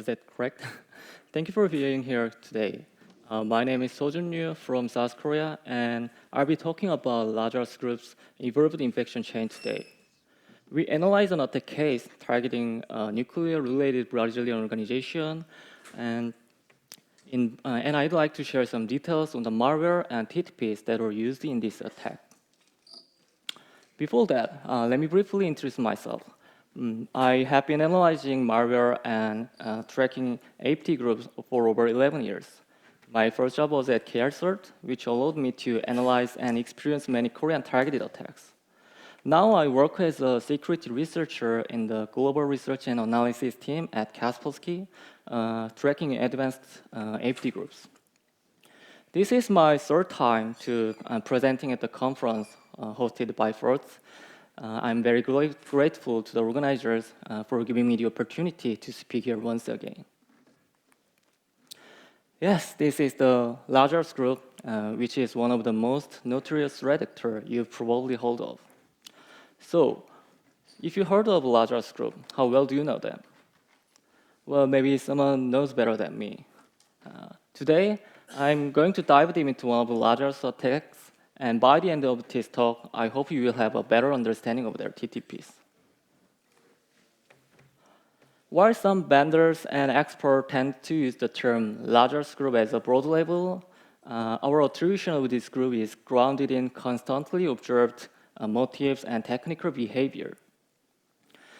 Was that correct? Thank you for being here today. My name is Sojun Ryu from South Korea, and I'll be talking about Lazarus Group's evolved infection chain today. We analyze an attack case targeting a nuclear-related Brazilian organization, and I'd like to share some details on the malware and TTPs that were used in this attack. Before that, let me briefly introduce myself. I have been analyzing malware and tracking APT groups for over 11 years. My first job was at KrCERT, which allowed me to analyze and experience many Korean targeted attacks. Now I work as a security researcher in the Global Research and Analysis team at Kaspersky, tracking advanced APT groups. This is my third time to presenting at the conference hosted by KrCERT. I'm very grateful to the organizers for giving me the opportunity to speak here once again. Yes, this is the Lazarus Group, which is one of the most notorious threat actors you've probably heard of. So, if you heard of Lazarus Group, how well do you know them? Well, maybe someone knows better than me. Today, I'm going to dive deep into one of the Lazarus attacks, and by the end of this talk, I hope you will have a better understanding of their TTPs. While some vendors and experts tend to use the term Lazarus Group as a broad label, our attribution of this group is grounded in constantly observed motives and technical behavior.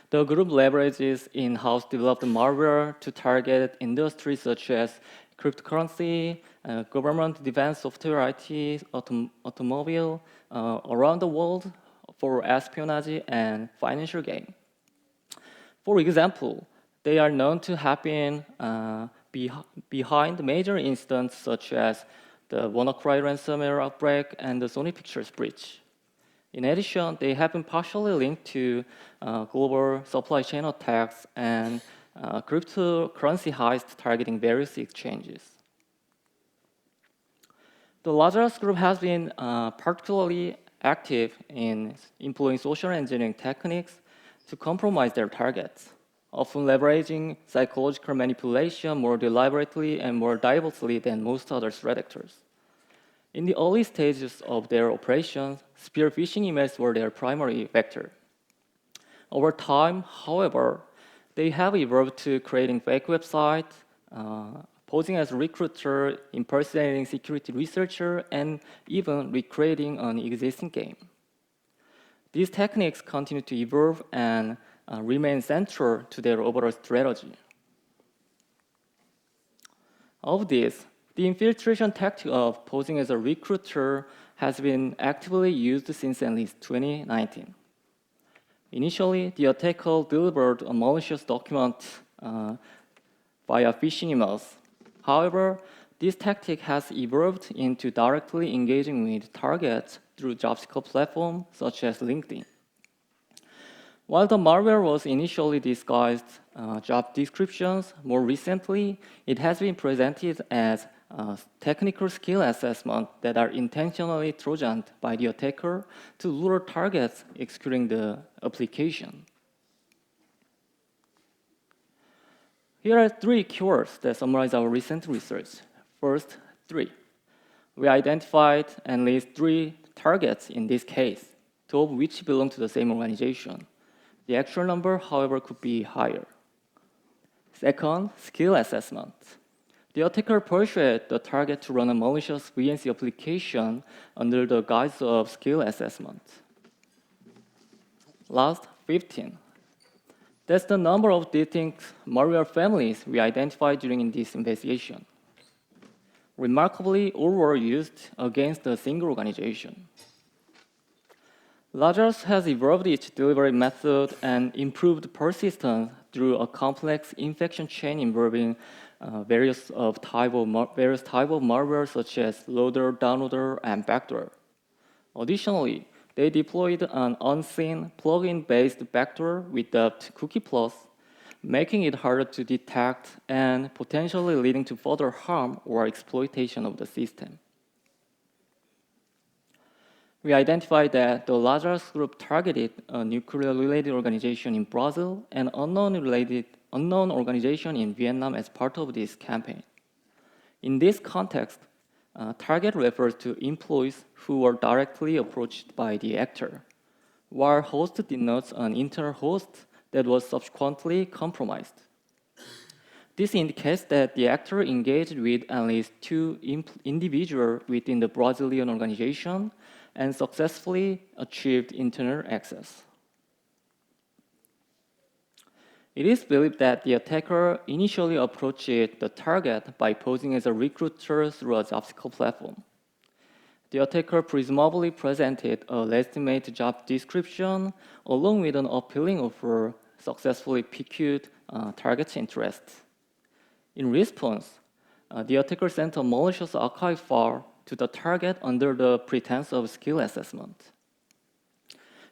The group leverages in-house developed malware to target industries such as cryptocurrency, government defense software, IT, automobile, around the world for espionage and financial gain. For example, they are known to have been behind major incidents such as the WannaCry ransomware outbreak and the Sony Pictures breach. In addition, they have been partially linked to global supply chain attacks and cryptocurrency heists targeting various exchanges. The Lazarus Group has been particularly active in employing social engineering techniques to compromise their targets, often leveraging psychological manipulation more deliberately and more diversely than most other threat actors. In the early stages of their operations, spear phishing emails were their primary vector. Over time, however, they have evolved to creating fake websites, posing as a recruiter, impersonating security researcher, and even recreating an existing game. These techniques continue to evolve and remain central to their overall strategy. Of this, the infiltration tactic of posing as a recruiter has been actively used since at least 2019. Initially, the attacker delivered a malicious document via phishing emails. However, this tactic has evolved into directly engaging with targets through job seeker platforms such as LinkedIn. While the malware was initially disguised job descriptions, more recently, it has been presented as technical skill assessment that are intentionally trojaned by the attacker to lure targets executing the application. Here are 3 keywords that summarize our recent research. First, 3. We identified at least 3 targets in this case, 2 of which belong to the same organization. The actual number, however, could be higher. Second, skill assessment. The attacker persuaded the target to run a malicious VNC application under the guise of skill assessment. Last, 15. That's the number of distinct malware families we identified during this investigation. Remarkably, all were used against a single organization. Lazarus has evolved its delivery method and improved persistence through a complex infection chain involving various type of malware such as loader, downloader, and backdoor. Additionally, they deployed an unseen plugin-based backdoor without cookie plus, making it harder to detect and potentially leading to further harm or exploitation of the system. We identified that the Lazarus Group targeted a nuclear-related organization in Brazil and unknown unknown organization in Vietnam as part of this campaign. In this context, target refers to employees who were directly approached by the actor, while host denotes an internal host that was subsequently compromised. This indicates that the actor engaged with at least two individuals within the Brazilian organization and successfully achieved internal access. It is believed that the attacker initially approached the target by posing as a recruiter through a job seeker platform. The attacker presumably presented a legitimate job description along with an appealing offer, successfully piqued target's interest. In response, the attacker sent a malicious archive file to the target under the pretense of skill assessment.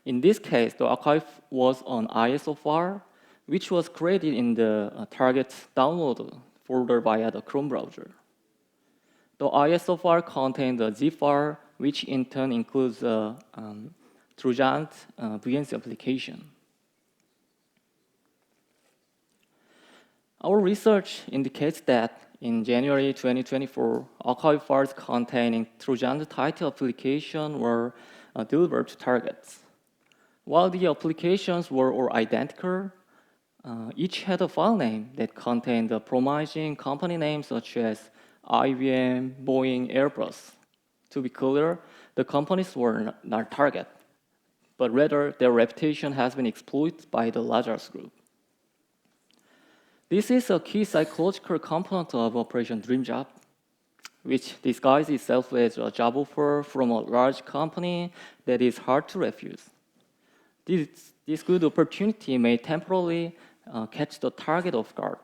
In this case, the archive was an ISO file, which was created in the target's download folder via the Chrome browser. The ISO file contained a zip file, which in turn includes a Trojan VNC application. Our research indicates that in January 2024, archive files containing Trojan title application were delivered to targets. While the applications were all identical, each had a file name that contained a promising company names such as IBM, Boeing, Airbus. To be clear, the companies were not target, but rather their reputation has been exploited by the Lazarus group. This is a key psychological component of Operation Dream Job, which disguises itself as a job offer from a large company that is hard to refuse. This good opportunity may temporarily catch the target off guard.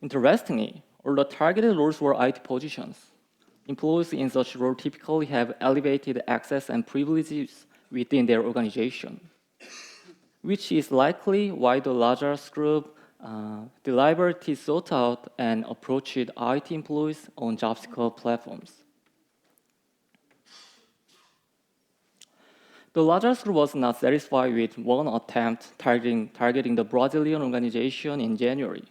Interestingly, all the targeted roles were IT positions. Employees in such roles typically have elevated access and privileges within their organization, which is likely why the Lazarus group deliberately sought out and approached IT employees on job seeker platforms. The Lazarus group was not satisfied with one attempt targeting the Brazilian organization in January.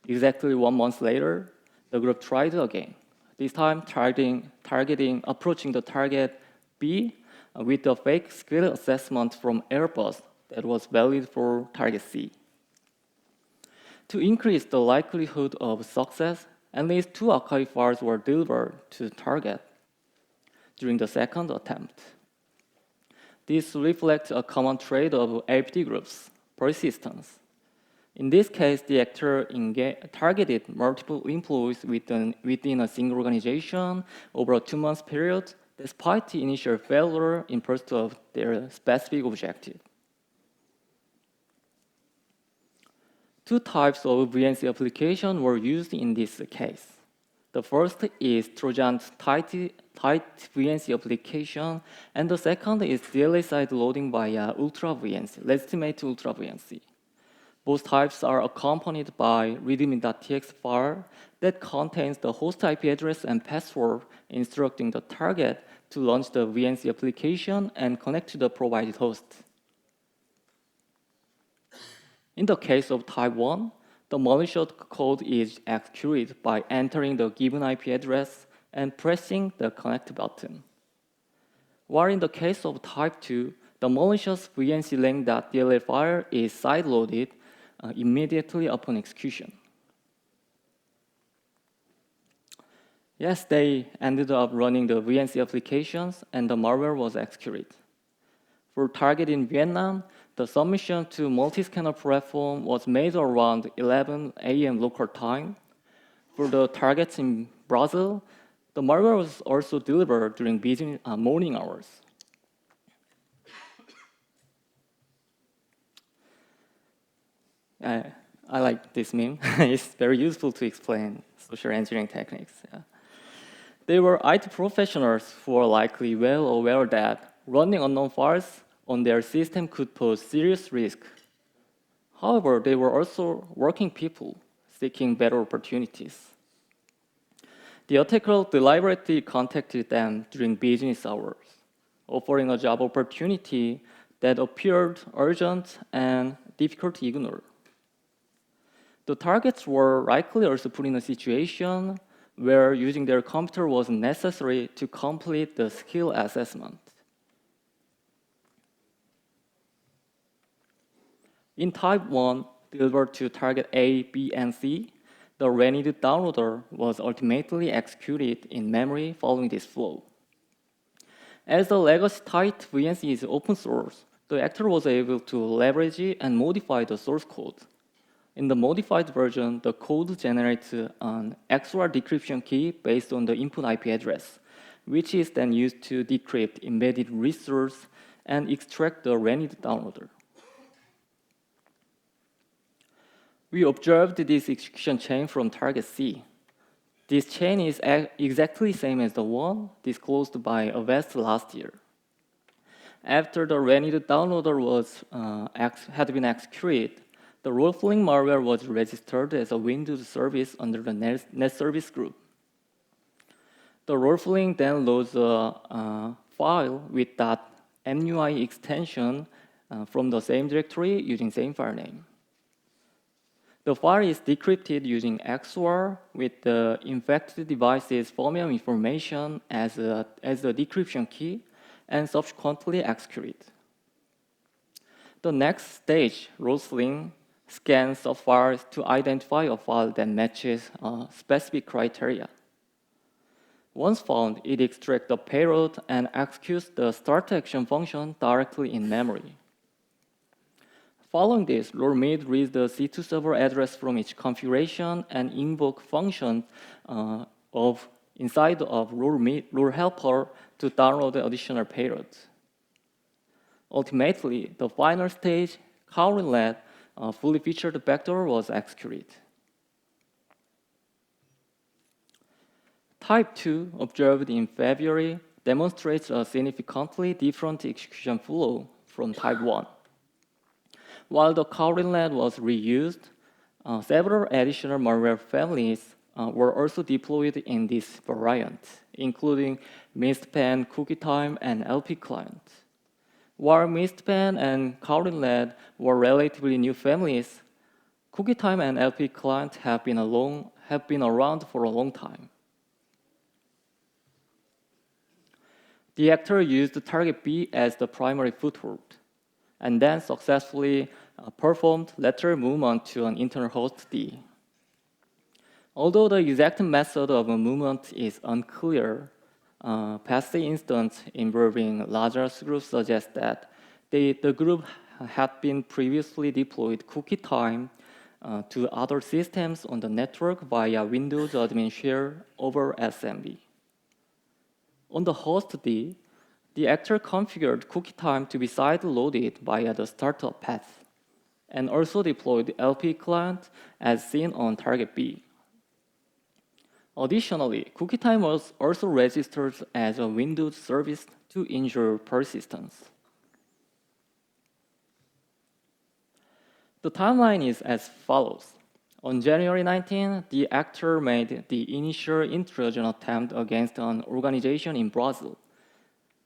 Exactly 1 month later, the group tried again, this time approaching the target B with a fake skill assessment from Airbus that was valid for target C. To increase the likelihood of success, at least 2 archive files were delivered to the target during the second attempt. This reflects a common trait of LPD groups, persistence. In this case, the actor targeted multiple employees within a single organization over a 2-month period, despite the initial failure in pursuit of their specific objective. 2 types of VNC application were used in this case. The first is Trojan tight VNC application, and the second is DLL side loading via Ultra VNC, legitimate Ultra VNC. Both types are accompanied by readme.txt file that contains the host IP address and password instructing the target to launch the VNC application and connect to the provided host. In the case of type 1, the malicious code is executed by entering the given IP address and pressing the connect button. While in the case of type 2, the malicious vnclang.dll file is sideloaded immediately upon execution. Yes, they ended up running the VNC applications and the malware was executed. For target in Vietnam, the submission to multi-scanner platform was made around 11 a.m. local time. For the targets in Brazil, the malware was also delivered during busy morning hours. I like this meme. It's very useful to explain social engineering techniques. Yeah. They were IT professionals who are likely well aware that running unknown files on their system could pose serious risk. However, they were also working people seeking better opportunities. The attacker deliberately contacted them during business hours, offering a job opportunity that appeared urgent and difficult to ignore. The targets were likely also put in a situation where using their computer was necessary to complete the skill assessment. In type 1, delivered to target A, B, and C, the rented downloader was ultimately executed in memory following this flow. As the legacy type VNC is open source, the actor was able to leverage and modify the source code. In the modified version, the code generates an XOR decryption key based on the input IP address, which is then used to decrypt embedded resource and extract the rented downloader. We observed this execution chain from target C. This chain is exactly the same as the one disclosed by Avast last year. After the rented downloader had been executed, the role-playing malware was registered as a Windows service under the net service group. The role-playing then loads a file with .mui extension from the same directory using same file name. The file is decrypted using XOR with the infected device's firmware information as the decryption key and subsequently executed. The next stage, role-playing, scans the files to identify a file that matches a specific criteria. Once found, it extracts the payload and executes the start action function directly in memory. Following this, RollMid reads the C2 server address from its configuration and invoke function inside of RollHelper to download the additional payloads. Ultimately, the final stage, KrCERT, fully featured backdoor was executed. Type 2, observed in February, demonstrates a significantly different execution flow from Type 1. While the KrCERT was reused, several additional malware families were also deployed in this variant, including Mistpan, CookieTime, and LP Client. While Mistpan and KrCERT were relatively new families, CookieTime and LP Client have been around for a long time. The actor used target B as the primary foothold, and then successfully performed lateral movement to an internal host D. Although the exact method of movement is unclear, past instance involving Lazarus group suggests that the group had been previously deployed CookieTime to other systems on the network via Windows admin share over SMB. On the host D, the actor configured CookieTime to be side-loaded via the startup path, and also deployed LP client as seen on target B. Additionally, CookieTime was also registered as a Windows service to ensure persistence. The timeline is as follows. On January 19, the actor made the initial intrusion attempt against an organization in Brazil,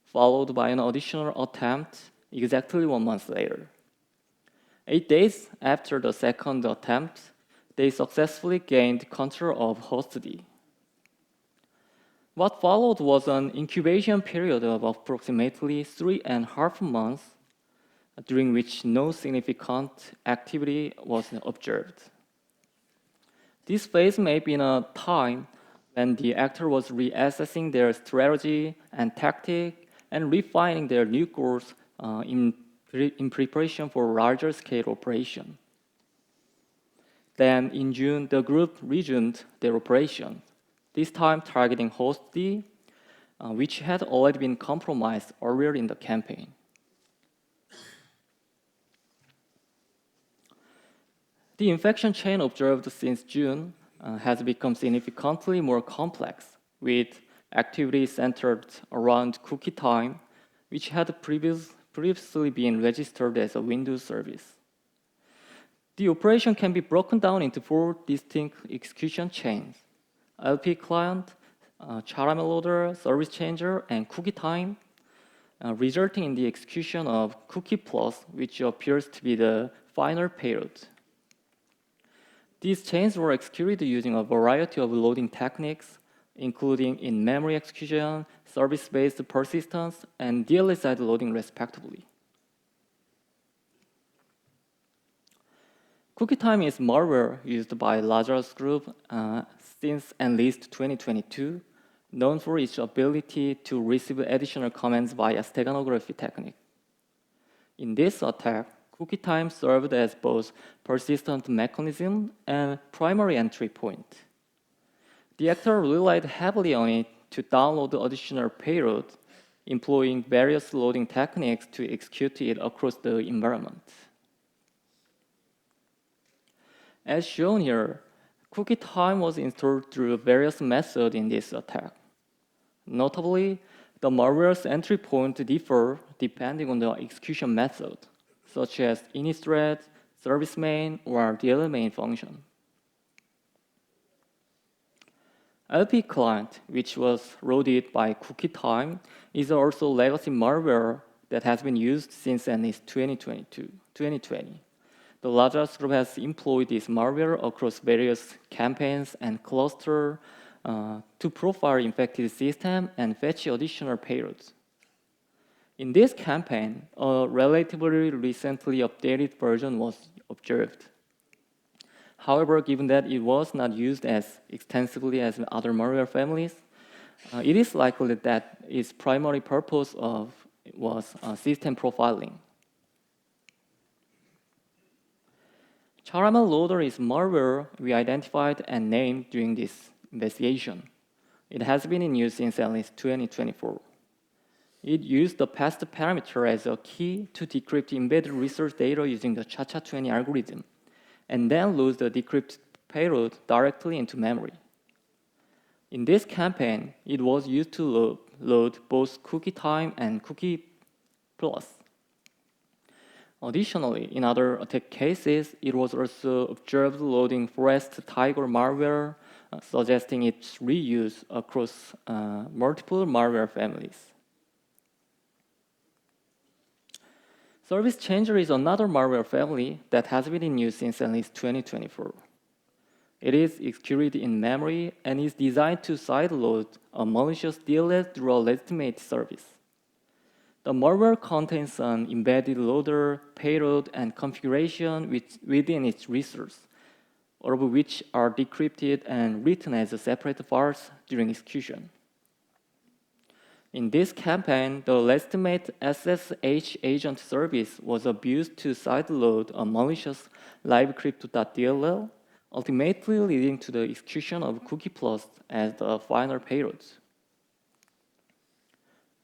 followed by an additional attempt exactly 1 month later. 8 days after the second attempt, they successfully gained control of host D. What followed was an incubation period of approximately 3.5 months, during which no significant activity was observed. This phase may be in a time when the actor was reassessing their strategy and tactic and refining their new goals in preparation for larger scale operation. Then in June, the group resumed their operation, this time targeting host D, which had already been compromised earlier in the campaign. The infection chain observed since June has become significantly more complex, with activities centered around CookieTime, which had previously been registered as a Windows service. The operation can be broken down into 4 distinct execution chains: LP client, caramel loader, service changer, and CookieTime, resulting in the execution of Cookie Plus, which appears to be the final payload. These chains were executed using a variety of loading techniques, including in-memory execution, service-based persistence, and DLL-side loading respectively. Cookie time is malware used by Lazarus Group since at least 2022, known for its ability to receive additional commands via steganography technique. In this attack, cookie time served as both persistent mechanism and primary entry point. The actor relied heavily on it to download additional payload, employing various loading techniques to execute it across the environment. As shown here, cookie time was installed through various methods in this attack. Notably, the malware's entry point differ depending on the execution method, such as init thread, service main, or DLL main function. LP client, which was loaded by cookie time, is also legacy malware that has been used since at least 2020. The Lazarus Group has employed this malware across various campaigns and clusters to profile infected systems and fetch additional payloads. In this campaign, a relatively recently updated version was observed. However, given that it was not used as extensively as other malware families, it is likely that its primary purpose was system profiling. Caramel loader is malware we identified and named during this investigation. It has been in use since at least 2024. It used the path parameter as a key to decrypt embedded resource data using the CHA-20 algorithm, and then loads the decrypted payload directly into memory. In this campaign, it was used to load both cookie time and cookie plus. Additionally, in other attack cases, it was also observed loading forest tiger malware, suggesting its reuse across multiple malware families. Service changer is another malware family that has been in use since at least 2024. It is executed in memory and is designed to sideload a malicious DLL through a legitimate service. The malware contains an embedded loader, payload, and configuration within its resource, all of which are decrypted and written as separate files during execution. In this campaign, the legitimate SSH agent service was abused to sideload a malicious libcrypto.dll, ultimately leading to the execution of cookie plus as the final payloads.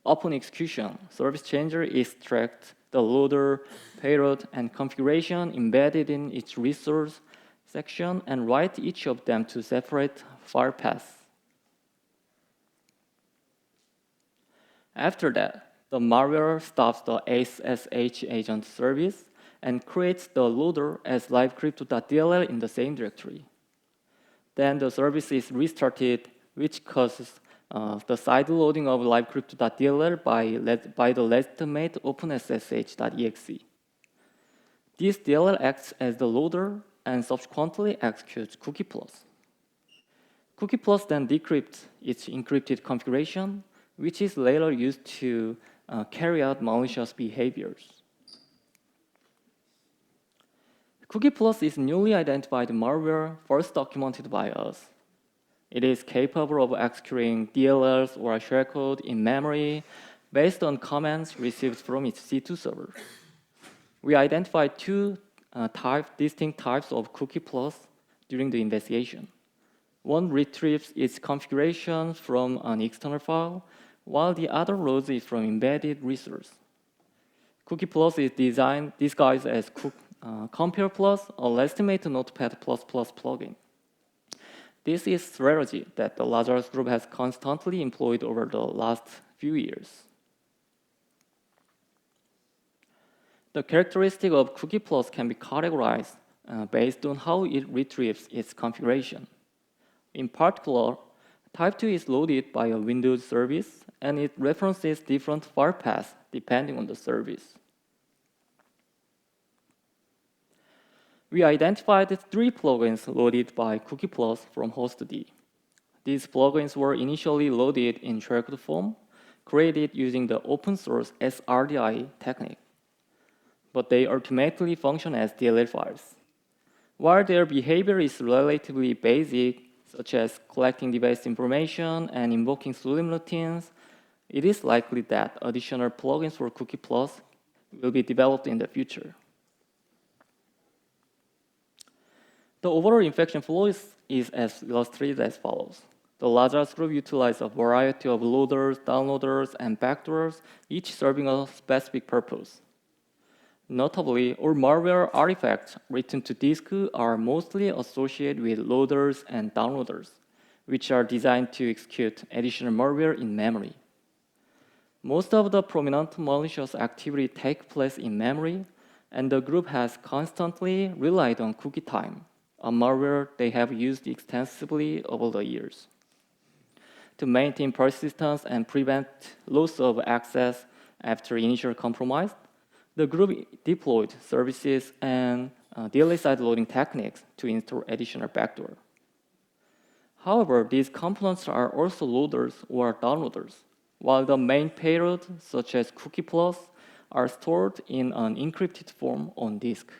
Upon execution, service changer extracts the loader, payload, and configuration embedded in its resource section and write each of them to separate file paths. After that, the malware stops the SSH agent service and creates the loader as libcrypto.dll in the same directory. Then the service is restarted, which causes the side loading of libcrypto.dll by the legitimate openssh.exe. This DLL acts as the loader and subsequently executes cookie plus. Cookie plus then decrypts its encrypted configuration, which is later used to carry out malicious behaviors. Cookie plus is newly identified malware first documented by us. It is capable of executing DLLs or shellcode in memory based on commands received from its C2 server. We identified two distinct types of cookie plus during the investigation. One retrieves its configuration from an external file, while the other loads it from embedded resource. Cookie plus is disguised as Compare Plus, a legitimate Notepad++ plugin. This is a strategy that the Lazarus Group has constantly employed over the last few years. The characteristic of cookie plus can be categorized based on how it retrieves its configuration. In particular, type 2 is loaded by a Windows service, and it references different file paths depending on the service. We identified 3 plugins loaded by Cookie Plus from host D. These plugins were initially loaded in shellcode form, created using the open source SRDI technique, but they ultimately function as DLL files. While their behavior is relatively basic, such as collecting device information and invoking Slim routines, it is likely that additional plugins for Cookie Plus will be developed in the future. The overall infection flow is as illustrated as follows. The Lazarus group utilizes a variety of loaders, downloaders, and backdoors, each serving a specific purpose. Notably, all malware artifacts written to disk are mostly associated with loaders and downloaders, which are designed to execute additional malware in memory. Most of the prominent malicious activity takes place in memory, and the group has constantly relied on cookie time, a malware they have used extensively over the years. To maintain persistence and prevent loss of access after initial compromise, the group deployed services and DLL side loading techniques to install additional backdoor. However, these components are also loaders or downloaders, while the main payload, such as Cookie Plus, are stored in an encrypted form on disk.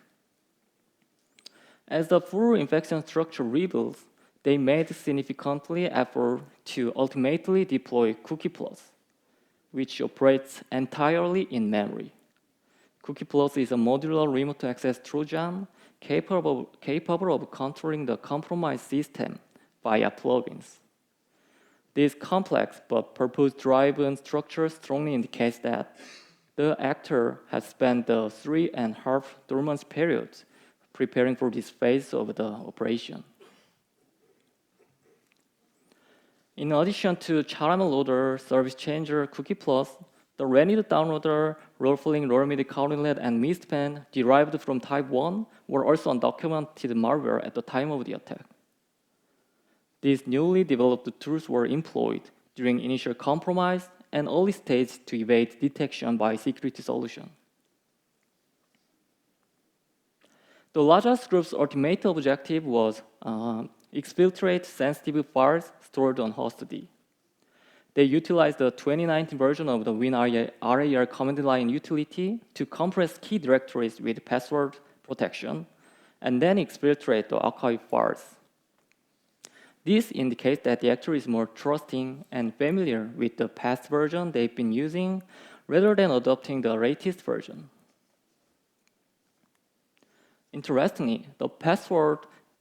As the full infection structure reveals, they made significantly effort to ultimately deploy Cookie Plus, which operates entirely in memory. Cookie Plus is a modular remote access Trojan capable of controlling the compromised system via plugins. This complex but purpose-driven structure strongly indicates that the actor has spent the 3.5 dormant period preparing for this phase of the operation. In addition to Caramel Loader, Service Changer, Cookie Plus, the Renit downloader, Rollfling, Rollmid, Cowlinlet, and Mistpan derived from Type 1 were also undocumented malware at the time of the attack. These newly developed tools were employed during initial compromise and early stage to evade detection by security solution. The Lazarus group's ultimate objective was exfiltrate sensitive files stored on host D. They utilized the 2019 version of the WinRAR command line utility to compress key directories with password protection, and then exfiltrate the archive files. This indicates that the actor is more trusting and familiar with the past version they've been using, rather than adopting the latest version. Interestingly, the password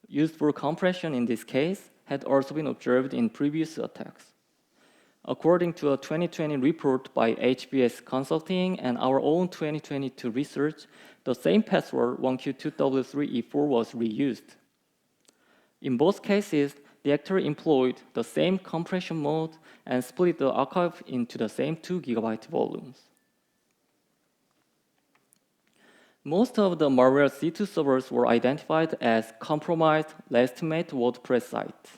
used for compression in this case had also been observed in previous attacks. According to a 2020 report by HBS Consulting and our own 2022 research, the same password 1Q2W3E4 was reused. In both cases, the actor employed the same compression mode and split the archive into the same 2 GB volumes. Most of the malware C2 servers were identified as compromised legitimate WordPress sites.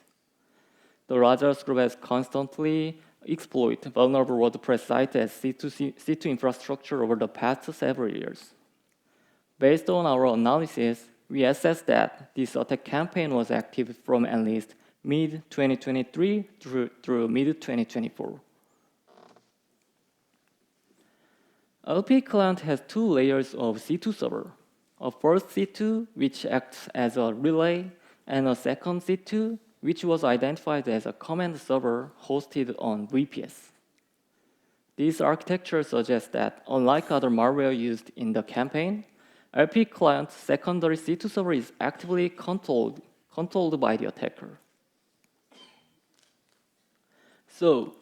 The Lazarus group has constantly exploited vulnerable WordPress sites as C2 infrastructure over the past several years. Based on our analysis, we assessed that this attack campaign was active from at least mid-2023 through mid-2024. LP client has 2 layers of C2 server, a first C2 which acts as a relay, and a second C2 which was identified as a command server hosted on VPS. This architecture suggests that, unlike other malware used in the campaign, LP client's secondary C2 server is actively controlled by the attacker. So,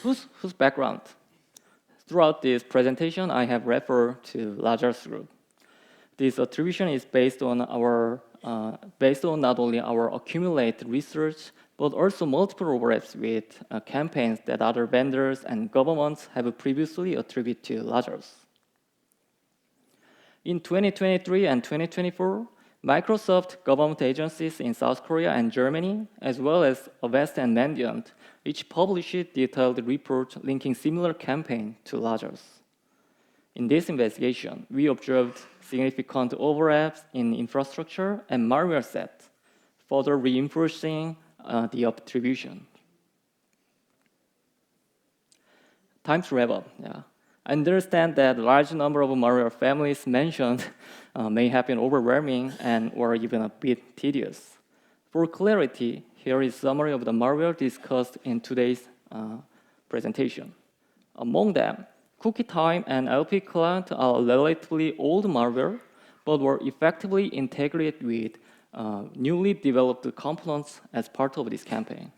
whose background? Throughout this presentation, I have referred to Lazarus group. This attribution is based on not only our accumulated research, but also multiple overlaps with campaigns that other vendors and governments have previously attributed to Lazarus. In 2023 and 2024, Microsoft government agencies in South Korea and Germany, as well as Avast and Mandiant, each published detailed report linking similar campaign to Lazarus. In this investigation, we observed significant overlaps in infrastructure and malware set, further reinforcing the attribution. Time to wrap up. Yeah. I understand that a large number of malware families mentioned may have been overwhelming and or even a bit tedious. For clarity, here is a summary of the malware discussed in today's presentation. Among them, Cookie Time and LP Client are relatively old malware, but were effectively integrated with newly developed components as part of this campaign.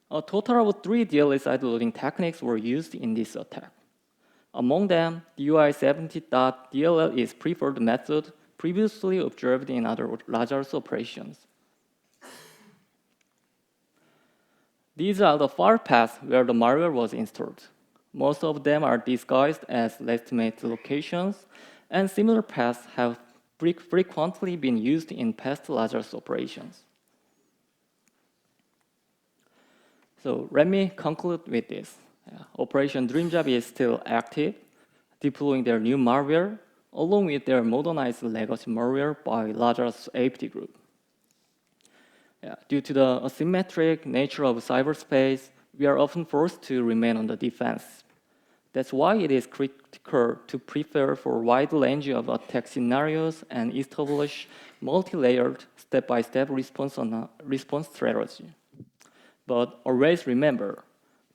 A total of 3 DLL side loading techniques were used in this attack. Among them, DUI70.DLL is preferred method previously observed in other Lazarus operations. These are the file paths where the malware was installed. Most of them are disguised as legitimate locations, and similar paths have frequently been used in past Lazarus operations. So let me conclude with this. Operation Dreamjob is still active, deploying their new malware, along with their modernized legacy malware by Lazarus APT group. Due to the asymmetric nature of cyberspace, we are often forced to remain on the defense. That's why it is critical to prepare for a wide range of attack scenarios and establish multi-layered, step-by-step response strategy. But always remember,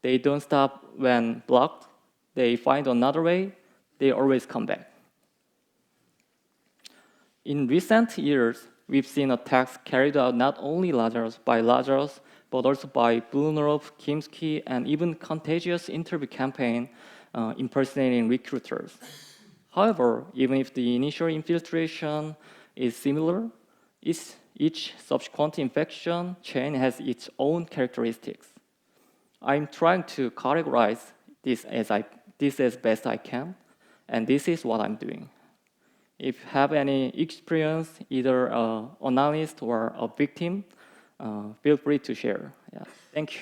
they don't stop when blocked. They find another way. They always come back. In recent years, we've seen attacks carried out not only by Lazarus, but also by Blunov, Kimsky, and even contagious interview campaign impersonating recruiters. However, even if the initial infiltration is similar, each subsequent infection chain has its own characteristics. I'm trying to categorize this as best I can, and this is what I'm doing. If you have any experience, either an analyst or a victim, feel free to share. Yeah. Thank you.